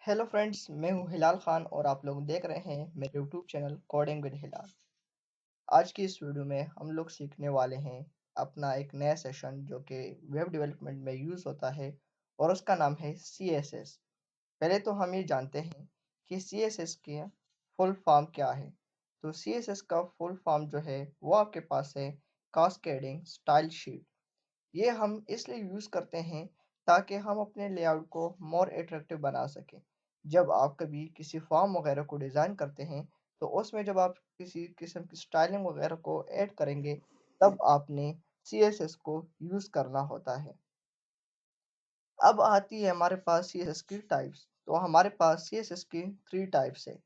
Hello friends, मैं हूं हिलाल खान और आप लोग देख रहे हैं मेरे यूट्यूब चैनल कोडिंग विद हिलाल। आज की इस वीडियो में हम लोग सीखने वाले हैं अपना एक नया सेशन जो कि वेब डेवलपमेंट में यूज़ होता है और उसका नाम है CSS। पहले तो हम ये जानते हैं कि CSS की फुल फॉर्म क्या है। तो CSS का फुल फॉर्म जो है वो आपके पास है कास्केडिंग स्टाइल शीट। ये हम इसलिए यूज़ करते हैं ताकि हम अपने लेआउट को मोर अट्रैक्टिव बना सकें। जब आप कभी किसी फॉर्म वगैरह को डिज़ाइन करते हैं तो उसमें जब आप किसी किस्म की स्टाइलिंग वगैरह को ऐड करेंगे तब आपने CSS को यूज़ करना होता है। अब आती है हमारे पास CSS की टाइप्स। तो हमारे पास CSS की 3 टाइप्स है।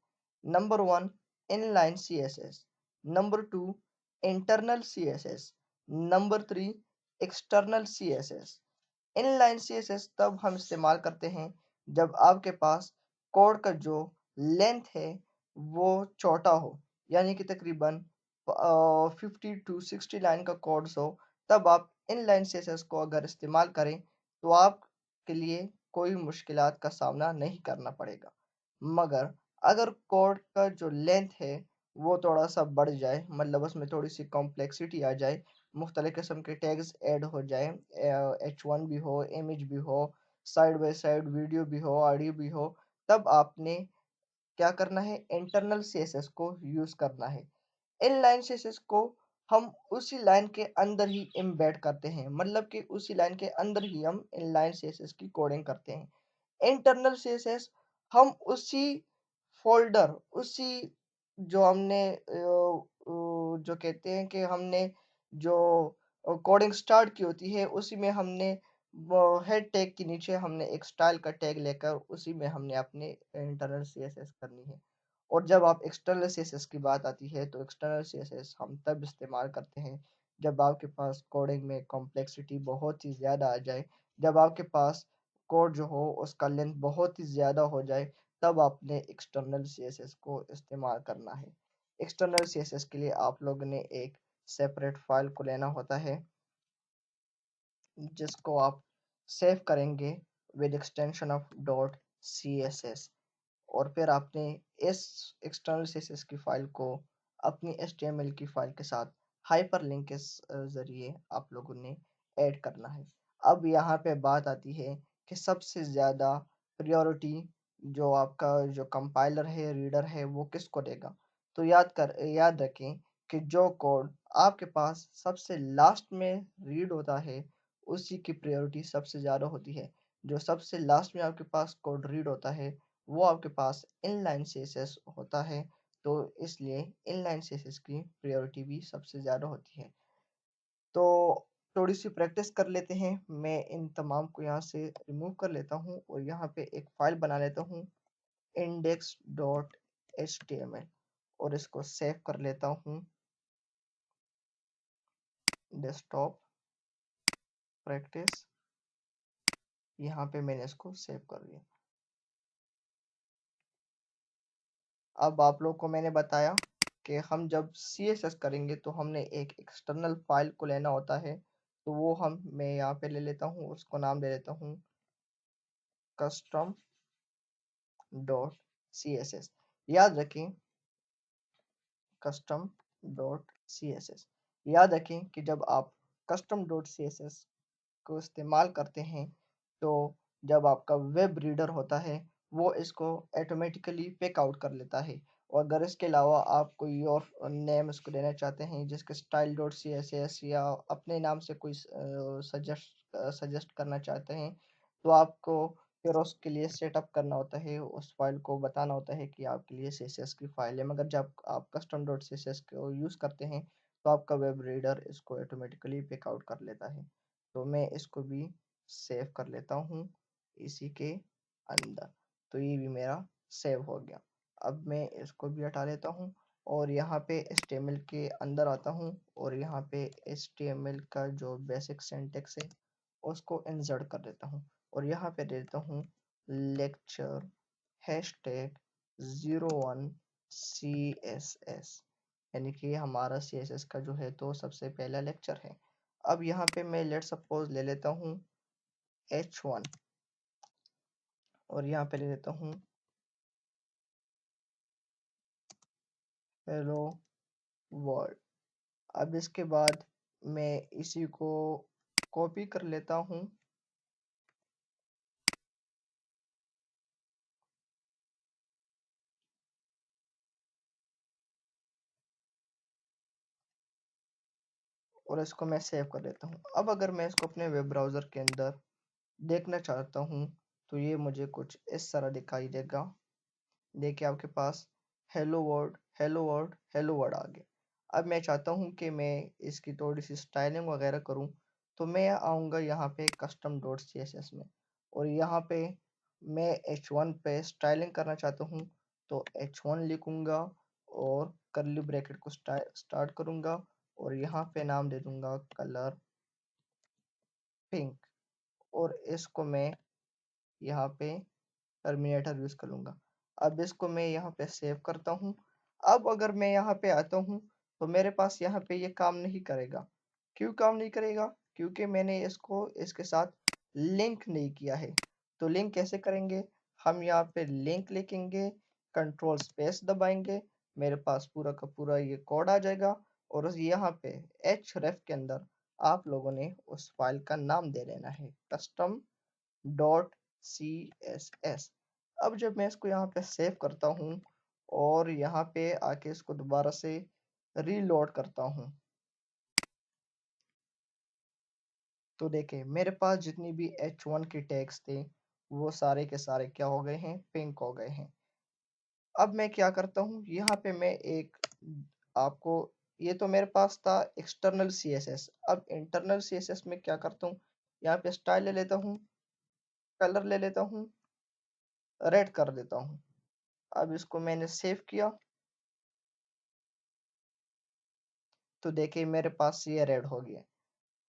Number 1 inline CSS, number 2 internal CSS, number 3 external CSS। Inline CSS तब हम इस्तेमाल करते हैं जब आपके पास कोड का जो लेंथ है वो छोटा हो, यानी कि तकरीबन 50 to 60 लाइन का कोड्स हो। तब आप इनलाइन CSS को अगर इस्तेमाल करें तो आपके लिए कोई मुश्किलात का सामना नहीं करना पड़ेगा। मगर अगर कोड का जो लेंथ है वो थोड़ा सा बढ़ जाए, मतलब उसमें थोड़ी सी कॉम्प्लेक्सिटी आ जाए, मुख्तलिफ़ किस्म के टैग्स ऐड हो जाए, H1 भी हो, इमेज भी हो, साइड बाय साइड वीडियो भी हो, ऑडियो भी हो, तब आपने क्या करना है, इंटरनल CSS को यूज़ करना है। इनलाइन CSS को हम उसी लाइन के अंदर ही एम्बेड करते हैं, मतलब कि उसी लाइन के अंदर ही हम इनलाइन CSS की कोडिंग करते हैं। इंटरनल CSS हम उसी फ़ोल्डर, उसी जो हमने जो कहते हैं कि हमने जो कोडिंग स्टार्ट की होती है उसी में हमने वो हेड टैग के नीचे हमने एक स्टाइल का टैग लेकर उसी में हमने अपने इंटरनल CSS करनी है। और जब आप एक्सटर्नल CSS की बात आती है तो एक्सटर्नल CSS हम तब इस्तेमाल करते हैं जब आपके पास कोडिंग में कॉम्प्लेक्सिटी बहुत ही ज़्यादा आ जाए, जब आपके पास कोड जो हो उसका लेंथ बहुत ही ज़्यादा हो जाए, तब आपने एक्सटर्नल CSS को इस्तेमाल करना है। एक्सटर्नल CSS के लिए आप लोगों ने एक सेपरेट फाइल को लेना होता है जिसको आप सेव करेंगे विद एक्सटेंशन ऑफ .css, और फिर आपने इस एक्सटर्नल CSS की फ़ाइल को अपनी HTML की फ़ाइल के साथ हाइपरलिंक के ज़रिए आप लोगों ने ऐड करना है। अब यहाँ पे बात आती है कि सबसे ज़्यादा प्रायोरिटी जो आपका जो कंपाइलर है, रीडर है, वो किसको देगा। तो याद रखें कि जो कोड आपके पास सबसे लास्ट में रीड होता है उसी की प्रायोरिटी सबसे ज़्यादा होती है। जो सबसे लास्ट में आपके पास कोड रीड होता है वो आपके पास इनलाइन CSS होता है, तो इसलिए इनलाइन CSS की प्रायोरिटी भी सबसे ज़्यादा होती है। तो थोड़ी सी प्रैक्टिस कर लेते हैं। मैं इन तमाम को यहाँ से रिमूव कर लेता हूँ और यहाँ पे एक फ़ाइल बना लेता हूँ index.html और इसको सेव कर लेता हूँ डेस्कटॉप प्रैक्टिस। यहाँ पे मैंने इसको सेव कर लिया। अब आप लोग को मैंने बताया कि हम जब CSS करेंगे तो हमने एक एक्सटर्नल फाइल को लेना होता है। तो वो मैं यहाँ पे ले लेता हूँ, उसको नाम दे देता हूँ custom.css। याद रखें custom.css। याद रखें कि जब आप custom.css को इस्तेमाल करते हैं तो जब आपका वेब रीडर होता है वो इसको ऑटोमेटिकली पिक आउट कर लेता है। और अगर इसके अलावा आप कोई और नेम इसको देना चाहते हैं जिसके style.css या अपने नाम से कोई सजेस्ट करना चाहते हैं तो आपको फिर उसके लिए सेटअप करना होता है, उस फाइल को बताना होता है कि आपके लिए CSS की फ़ाइल है। मगर जब आप custom.css को यूज़ करते हैं तो आपका वेब रीडर इसको ऑटोमेटिकली पिक आउट कर लेता है। तो मैं इसको भी सेव कर लेता हूँ इसी के अंदर। तो ये भी मेरा सेव हो गया। अब मैं इसको भी हटा लेता हूँ और यहाँ पे HTML के अंदर आता हूँ और यहाँ पे HTML का जो बेसिक सिंटेक्स है उसको इंसर्ट कर देता हूँ और यहाँ पे दे देता हूँ लेक्चर हैशटैग 01 CSS, यानी कि हमारा CSS का जो है तो सबसे पहला लेक्चर है। अब यहाँ पे मैं लेट सपोज ले लेता हूँ H1 और यहाँ पे ले लेता हूँ हेलो वर्ल्ड। अब इसके बाद मैं इसी को कॉपी कर लेता हूँ और इसको मैं सेव कर लेता हूँ। अब अगर मैं इसको अपने वेब ब्राउज़र के अंदर देखना चाहता हूँ तो ये मुझे कुछ इस तरह दिखाई देगा। देखिए आपके पास hello world, hello world, hello world आ गया। अब मैं चाहता हूँ कि मैं इसकी थोड़ी सी स्टाइलिंग वगैरह करूँ, तो मैं आऊँगा यहाँ पे custom dot C S S में, और यहाँ पे मैं H1 पे स्टाइलिंग करना चाहता हूँ, तो H1 लिखूँगा और कर्ली ब्रैकेट को स्टार्ट करूँगा और यहाँ पे नाम दे दूँगा कलर पिंक, और इसको मैं यहाँ पे टर्मिनेटर यूज़ कर लूँगा। अब इसको मैं यहाँ पे सेव करता हूँ। अब अगर मैं यहाँ पे आता हूँ तो मेरे पास यहाँ पे ये काम नहीं करेगा। क्यों काम नहीं करेगा? क्योंकि मैंने इसको इसके साथ लिंक नहीं किया है। तो लिंक कैसे करेंगे? हम यहाँ पे लिंक लिखेंगे, कंट्रोल स्पेस दबाएंगे, मेरे पास पूरा का पूरा ये कोड आ जाएगा, और यहाँ पे href के अंदर आप लोगों ने उस फाइल का नाम दे देना है custom dot C S S. अब जब मैं इसको यहाँ पे सेव करता हूँ और यहाँ पे आके इसको दोबारा से रीलोड करता हूँ, तो देखें मेरे पास जितनी भी H1 की टैग्स थे वो सारे के सारे क्या हो गए हैं? पिंक हो गए हैं। अब मैं क्या करता हूँ, यहाँ पे मैं एक आपको, ये तो मेरे पास था एक्सटर्नल सी एस एस। अब इंटरनल सी एस एस में क्या करता हूँ, यहाँ पे स्टाइल ले लेता हूँ, कलर ले लेता हूँ, रेड कर देता हूँ। अब इसको मैंने सेव किया तो देखिए मेरे पास ये रेड हो गया।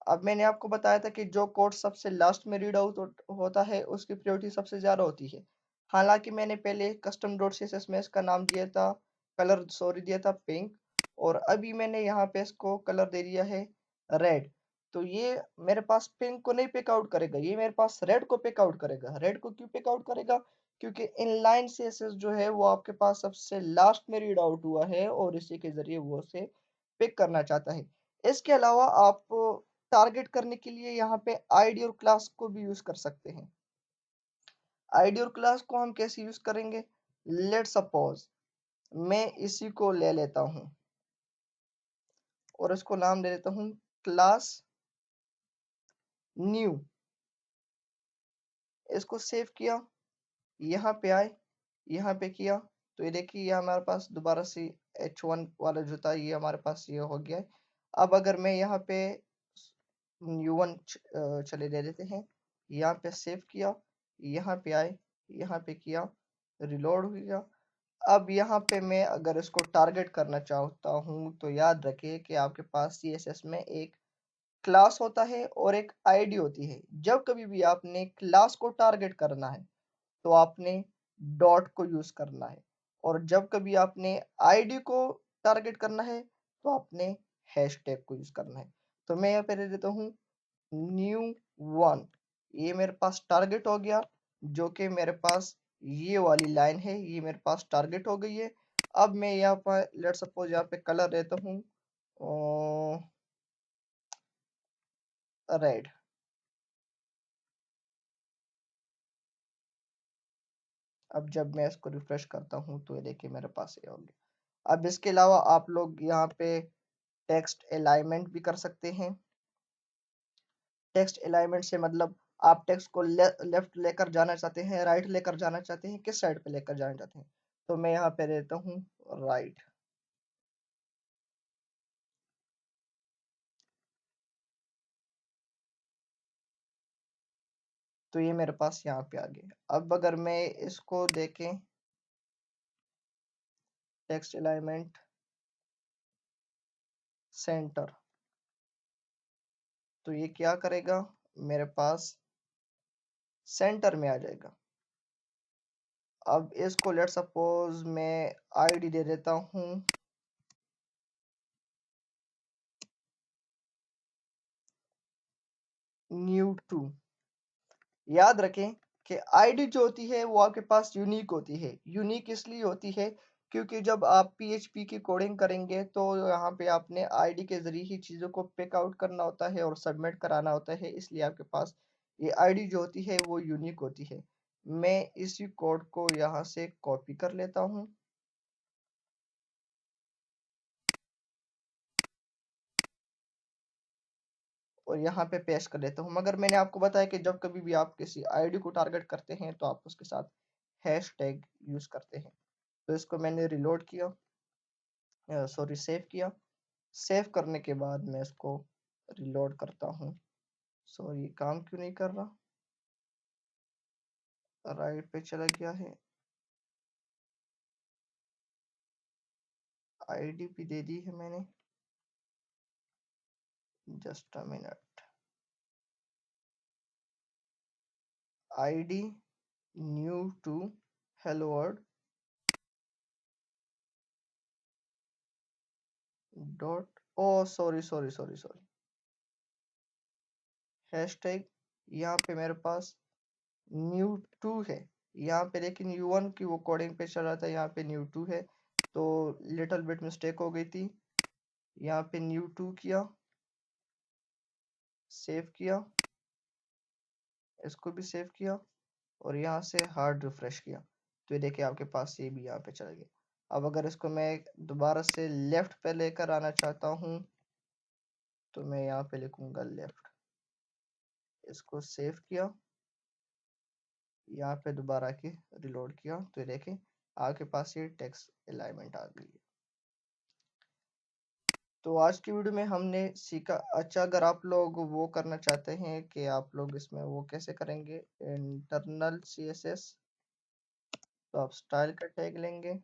अब मैंने आपको बताया था कि जो कोड सबसे लास्ट में रीड आउट होता है उसकी प्रायोरिटी सबसे ज़्यादा होती है। हालांकि मैंने पहले custom dot C S S में इसका नाम दिया था, कलर सॉरी दिया था पिंक, और अभी मैंने यहाँ पे इसको कलर दे दिया है रेड। तो ये मेरे पास पिंक को नहीं पिक आउट करेगा, ये मेरे पास रेड को पिक आउट करेगा। रेड को क्यों पिक आउट करेगा? क्योंकि इनलाइन सी एस एस जो है वो आपके पास सबसे लास्ट में रीड आउट हुआ है और इसी के जरिए वो उसे पिक करना चाहता है। इसके अलावा आप टारगेट करने के लिए यहाँ पे आईडी और क्लास को भी यूज कर सकते हैं। आईडी और क्लास को हम कैसे यूज करेंगे? लेट सपोज मैं इसी को ले लेता हूँ और इसको नाम दे देता हूँ क्लास न्यू। इसको सेव किया, यहाँ पे आए, यहाँ पे किया, तो ये देखिए ये हमारे पास दोबारा से H1 वाला जो था ये हमारे पास ये हो गया है। अब अगर मैं यहाँ पे U1 चले ले लेते हैं, यहाँ पे सेव किया, यहाँ पे आए, यहाँ पे किया, रिलोड हो गया। अब यहाँ पे मैं अगर इसको टारगेट करना चाहता हूँ तो याद रखिए कि आपके पास CSS में एक क्लास होता है और एक आईडी होती है। जब कभी भी आपने क्लास को टारगेट करना है तो आपने डॉट को यूज करना है, और जब कभी आपने आईडी को टारगेट करना है तो आपने हैशटैग को यूज करना है। तो मैं यहाँ पे दे देता हूँ न्यू वन। ये मेरे पास टारगेट हो गया, जो कि मेरे पास ये वाली लाइन है ये मेरे पास टारगेट हो गई है। अब मैं यहाँ पर लेट सपोज यहाँ पे कलर देता हूँ रेड। अब जब मैं इसको रिफ्रेश करता हूँ तो ये देखिए मेरे पास ये हो गया। अब इसके अलावा आप लोग यहाँ पे टेक्स्ट अलाइनमेंट भी कर सकते हैं। टेक्स्ट अलाइनमेंट से मतलब आप टेक्स्ट को लेफ्ट लेकर जाना चाहते हैं, राइट लेकर जाना चाहते हैं, किस साइड पे लेकर जाना चाहते हैं, तो मैं यहाँ पे देता हूँ राइट। तो ये मेरे पास यहाँ पे आ गया। अब अगर मैं इसको देखें टेक्स्ट अलाइनमेंट सेंटर, तो ये क्या करेगा, मेरे पास सेंटर में आ जाएगा। अब इसको लेट सपोज मैं आईडी दे देता हूँ न्यू टू। याद रखें कि आईडी जो होती है वो आपके पास यूनिक होती है। यूनिक इसलिए होती है क्योंकि जब आप पीएचपी की कोडिंग करेंगे तो यहाँ पे आपने आईडी के ज़रिए ही चीज़ों को पिक आउट करना होता है और सबमिट कराना होता है, इसलिए आपके पास ये आईडी जो होती है वो यूनिक होती है। मैं इसी कोड को यहाँ से कॉपी कर लेता हूँ और यहाँ पे पेस्ट कर लेता हूँ। मगर मैंने आपको बताया कि जब कभी भी आप किसी आईडी को टारगेट करते हैं तो आप उसके साथ हैश टैग यूज़ करते हैं। तो इसको मैंने रिलोड किया, सॉरी सेव किया। सेव करने के बाद मैं इसको रिलोड करता हूँ। सॉरी काम क्यों नहीं कर रहा, राइट पे चला गया है। आईडी भी दे दी है मैंने, just a minute. ID new to hello world dot, oh sorry sorry sorry sorry, hashtag यहाँ पे मेरे पास न्यू टू है यहाँ पे, लेकिन U1 की वो कोडिंग पे चल रहा था, यहाँ पे न्यू टू है, तो लिटिल बिट मिस्टेक हो गई थी। यहाँ पे न्यू टू किया, सेव किया, इसको भी सेव किया और यहाँ से हार्ड रिफ्रेश किया, तो ये देखिए आपके पास ये भी यहाँ पे चला गया। अब अगर इसको मैं दोबारा से लेफ्ट पे लेकर आना चाहता हूँ तो मैं यहाँ पे लिखूंगा लेफ्ट, इसको सेव किया, यहाँ पे दोबारा के रिलोड किया, तो ये देखें आपके पास ये टेक्स्ट अलाइनमेंट आ गई है। तो आज की वीडियो में हमने सीखा। अच्छा, अगर आप लोग वो करना चाहते हैं कि आप लोग इसमें वो कैसे करेंगे इंटरनल CSS, तो आप स्टाइल का टैग लेंगे।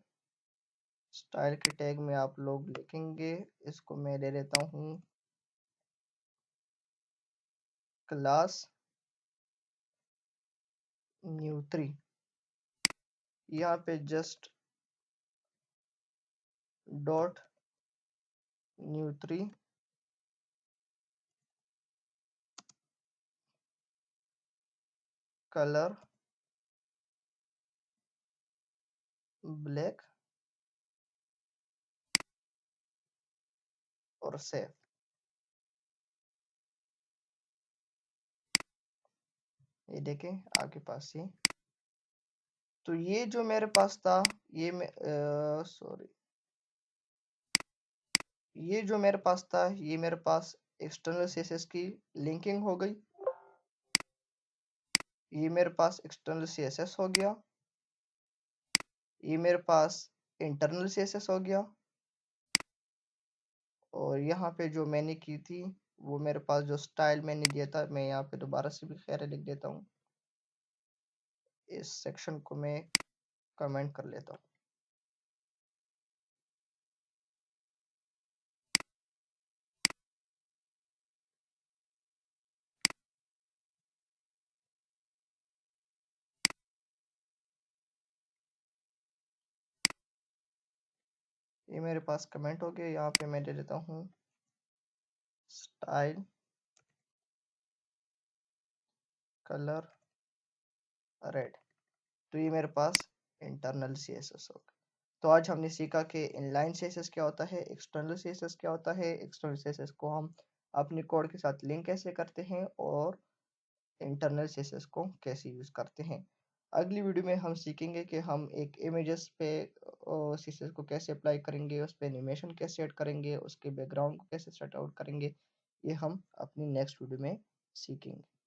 स्टाइल के टैग में आप लोग लिखेंगे, इसको मैं दे देता हूँ क्लास न्यू 3। यहाँ पे just dot new 3 colour black और सेव। ये देखें आपके पास ये, तो ये जो मेरे पास था ये मैं सॉरी, ये जो मेरे पास था ये मेरे पास एक्सटर्नल CSS की लिंकिंग हो गई, ये मेरे पास एक्सटर्नल CSS हो गया, ये मेरे पास इंटरनल CSS हो गया, और यहाँ पे जो मैंने की थी वो मेरे पास जो स्टाइल मैंने दिया था, मैं यहाँ पे दोबारा से भी खैर लिख देता हूँ, इस सेक्शन को मैं कमेंट कर लेता हूँ। ये मेरे पास कमेंट हो गया, यहाँ पे मैं दे देता हूँ स्टाइल कलर रेड, तो ये मेरे पास इंटरनल CSS हो गया। तो आज हमने सीखा कि इनलाइन CSS क्या होता है, एक्सटर्नल CSS क्या होता है, एक्सटर्नल CSS को हम अपने कोड के साथ लिंक कैसे करते हैं और इंटरनल CSS को कैसे यूज़ करते हैं। अगली वीडियो में हम सीखेंगे कि हम एक इमेजेस पे CSS को कैसे अप्लाई करेंगे, उस पर एनिमेशन कैसे ऐड करेंगे, उसके बैकग्राउंड को कैसे सेट आउट करेंगे, ये हम अपनी नेक्स्ट वीडियो में सीखेंगे।